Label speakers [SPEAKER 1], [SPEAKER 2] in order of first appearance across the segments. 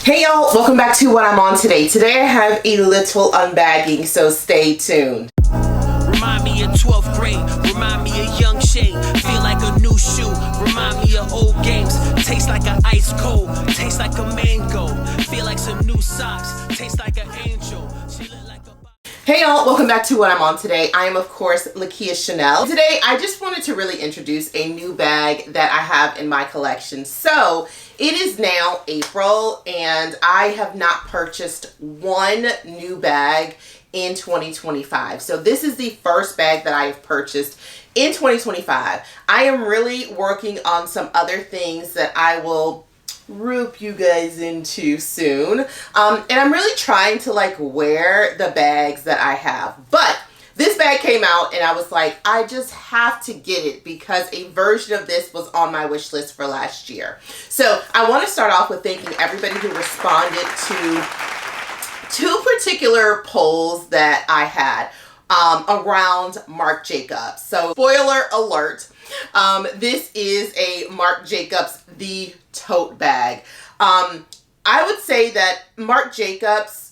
[SPEAKER 1] Hey y'all, welcome back to what I'm on today. Today I have a little unbagging, so stay tuned.
[SPEAKER 2] Remind me of 12th grade, remind me of young shade. Feel like a new shoe, remind me of old games. Taste like an ice cold, taste like a mango. Feel like some new socks, taste like an angel. She look like a...
[SPEAKER 1] Hey y'all, welcome back to what I'm on today. I am of course Lakia Chanel. Today I just wanted to really introduce a new bag that I have in my collection. So it is now April and I have not purchased one new bag in 2025. So this is the first bag that I have purchased in 2025. I am really working on some other things that I will rope you guys into soon. And I'm really trying to like wear the bags that I have. But this bag came out and I was like, I just have to get it because a version of this was on my wish list for last year. So I want to start off with thanking everybody who responded to two particular polls that I had around Marc Jacobs. So spoiler alert, this is a Marc Jacobs The Tote bag. I would say that Marc Jacobs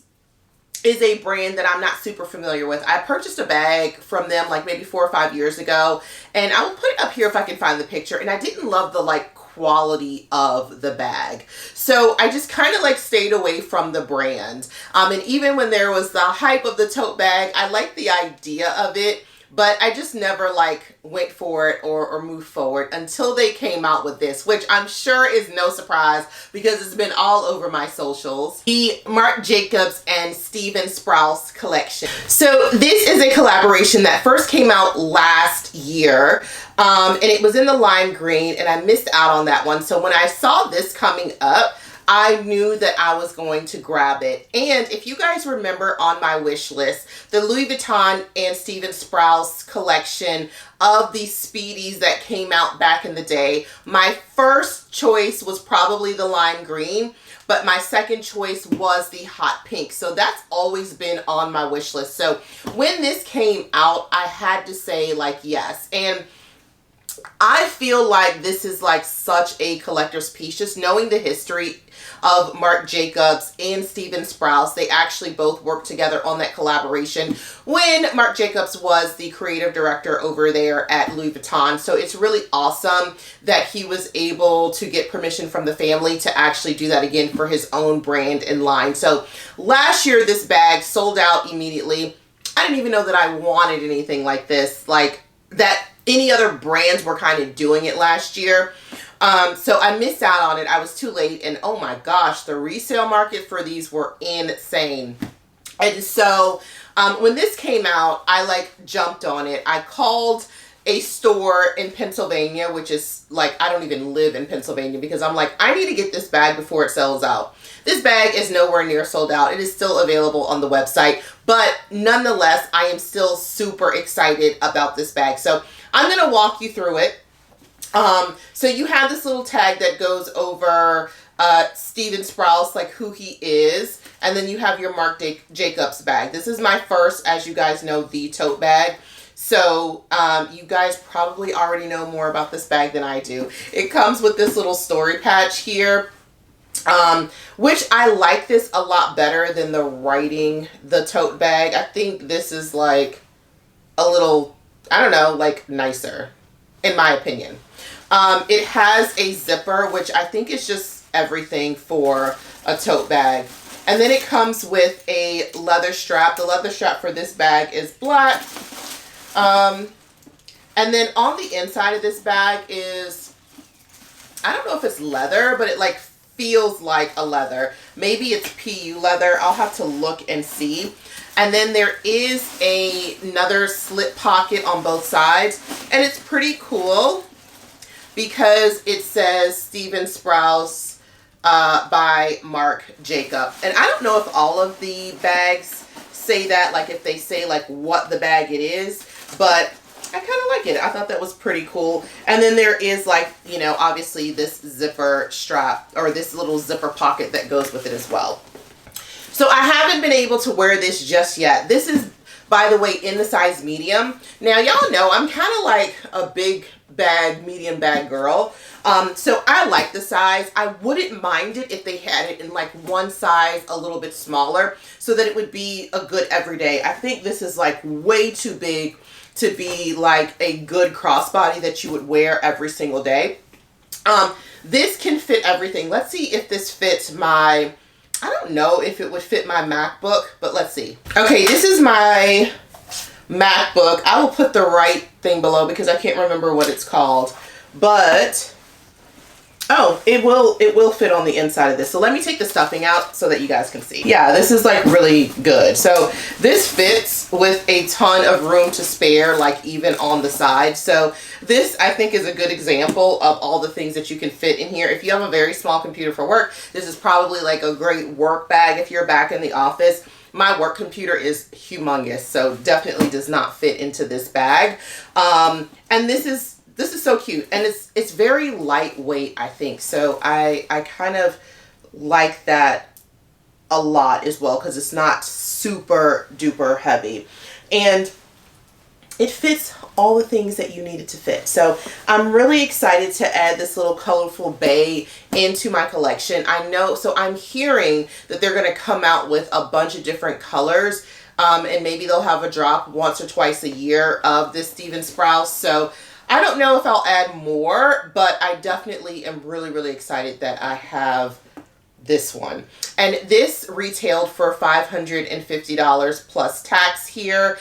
[SPEAKER 1] is a brand that I'm not super familiar with. I purchased a bag from them like maybe 4 or 5 years ago, and I will put it up here if I can find the picture, and I didn't love the like quality of the bag. So I just kind of like stayed away from the brand. And even when there was the hype of the tote bag, I liked the idea of it, but I just never like went for it or moved forward until they came out with this, which I'm sure is no surprise because it's been all over my socials. The Marc Jacobs and Steven Sprouse collection. So this is a collaboration that first came out last year. And it was in the lime green and I missed out on that one. So when I saw this coming up, I knew that I was going to grab it. And if you guys remember on my wish list, the Louis Vuitton and Steven Sprouse collection of the Speedies that came out back in the day, my first choice was probably the lime green, but my second choice was the hot pink. So that's always been on my wish list. So when this came out, I had to say like yes. And I feel like this is like such a collector's piece, just knowing the history of Marc Jacobs and Steven Sprouse. They actually both worked together on that collaboration when Marc Jacobs was the creative director over there at Louis Vuitton. So it's really awesome that he was able to get permission from the family to actually do that again for his own brand and line. So last year, this bag sold out immediately. I didn't even know that I wanted anything like this, like that any other brands were kind of doing it last year. So I missed out on it. I was too late. And oh my gosh, the resale market for these were insane. And so when this came out, I like jumped on it. I called a store in Pennsylvania, which is like, I don't even live in Pennsylvania because I'm like, I need to get this bag before it sells out. This bag is nowhere near sold out. It is still available on the website, but nonetheless, I am still super excited about this bag. So I'm going to walk you through it. So you have this little tag that goes over Steven Sprouse, like who he is, and then you have your Marc Jacobs bag. This is my first, as you guys know, the tote bag. So you guys probably already know more about this bag than I do. It comes with this little story patch here, which I like this a lot better than the writing the tote bag. I think this is like a little, I don't know, like nicer in my opinion. It has a zipper, which I think is just everything for a tote bag. And then it comes with a leather strap. The leather strap for this bag is black. And then on the inside of this bag is, I don't know if it's leather, but it like feels like a leather. Maybe it's PU leather. I'll have to look and see. And then there is another slip pocket on both sides. And it's pretty cool because it says Steven Sprouse by Marc Jacobs. And I don't know if all of the bags say that, like if they say like what the bag it is, but I kind of like it. I thought that was pretty cool. And then there is like, you know, obviously this zipper strap or this little zipper pocket that goes with it as well. So I haven't been able to wear this just yet. This is by the way, in the size medium. Now, y'all know I'm kind of like a big bag, medium bag girl. So I like the size. I wouldn't mind it if they had it in like one size a little bit smaller so that it would be a good everyday. I think this is like way too big to be like a good crossbody that you would wear every single day. This can fit everything. Let's see if this fits my, I don't know if it would fit my MacBook, but let's see. Okay, this is my MacBook. I will put the right thing below because I can't remember what it's called, but oh, it will fit on the inside of this. So let me take the stuffing out so that you guys can see. Yeah, this is like really good. So this fits with a ton of room to spare, like even on the side. So this, I think, is a good example of all the things that you can fit in here. If you have a very small computer for work, this is probably like a great work bag if you're back in the office. My work computer is humongous, so definitely does not fit into this bag. And this is so cute, and it's very lightweight, I think. So I kind of like that a lot as well because it's not super duper heavy, and it fits all the things that you need it to fit. So I'm really excited to add this little colorful bay into my collection. I know, so I'm hearing that they're going to come out with a bunch of different colors, and maybe they'll have a drop once or twice a year of this Steven Sprouse. So I don't know if I'll add more, but I definitely am really, really excited that I have this one. And this retailed for $550 plus tax here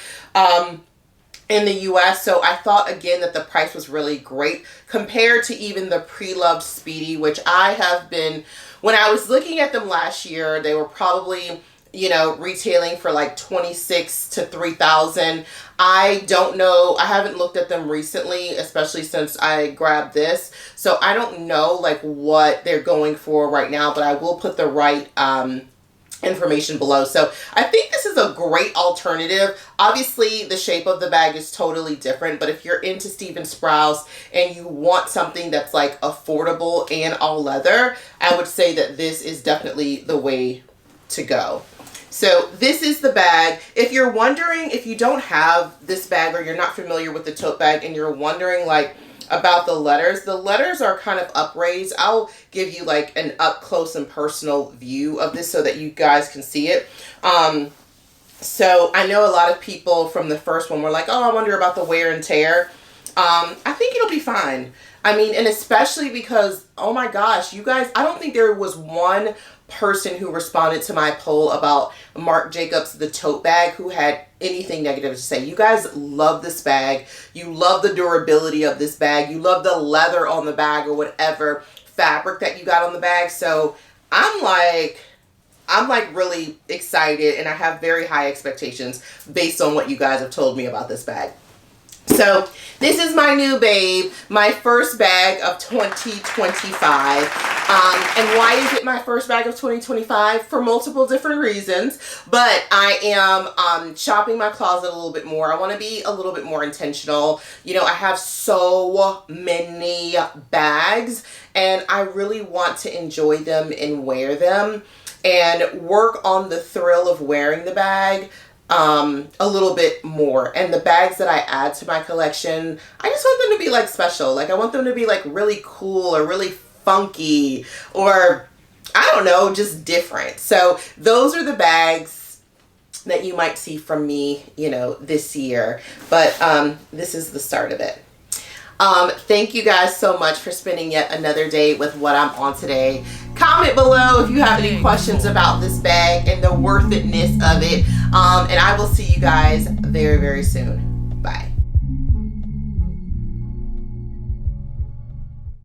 [SPEAKER 1] in the US. So I thought again that the price was really great compared to even the Preloved Speedy, which I have been, when I was looking at them last year, they were probably, you know, retailing for like $26,000 to $3,000. I don't know. I haven't looked at them recently, especially since I grabbed this. So I don't know like what they're going for right now, but I will put the right information below. So I think this is a great alternative. Obviously, the shape of the bag is totally different, but if you're into Steven Sprouse and you want something that's like affordable and all leather, I would say that this is definitely the way to go. So this is the bag. If you're wondering, if you don't have this bag or you're not familiar with the tote bag and you're wondering like about the letters are kind of upraised. I'll give you like an up close and personal view of this so that you guys can see it. So I know a lot of people from the first one were like, oh, I wonder about the wear and tear. I think it'll be fine. I mean, and especially because, oh my gosh, you guys, I don't think there was one person who responded to my poll about Marc Jacobs the tote bag who had anything negative to say. You guys love this bag. You love the durability of this bag. You love the leather on the bag or whatever fabric that you got on the bag. So I'm like really excited, and I have very high expectations based on what you guys have told me about this bag. So this is my new babe, my first bag of 2025. And why is it my first bag of 2025? For multiple different reasons, but I am shopping my closet a little bit more. I want to be a little bit more intentional. You know, I have so many bags and I really want to enjoy them and wear them and work on the thrill of wearing the bag a little bit more. And the bags that I add to my collection, I just want them to be like special. Like I want them to be like really cool or really funky or I don't know, just different. So those are the bags that you might see from me, you know, this year. But this is the start of it. Thank you guys so much for spending yet another day with what I'm on today. Comment below if you have any questions about this bag and the worth itness of it. And I will see you guys very, very soon.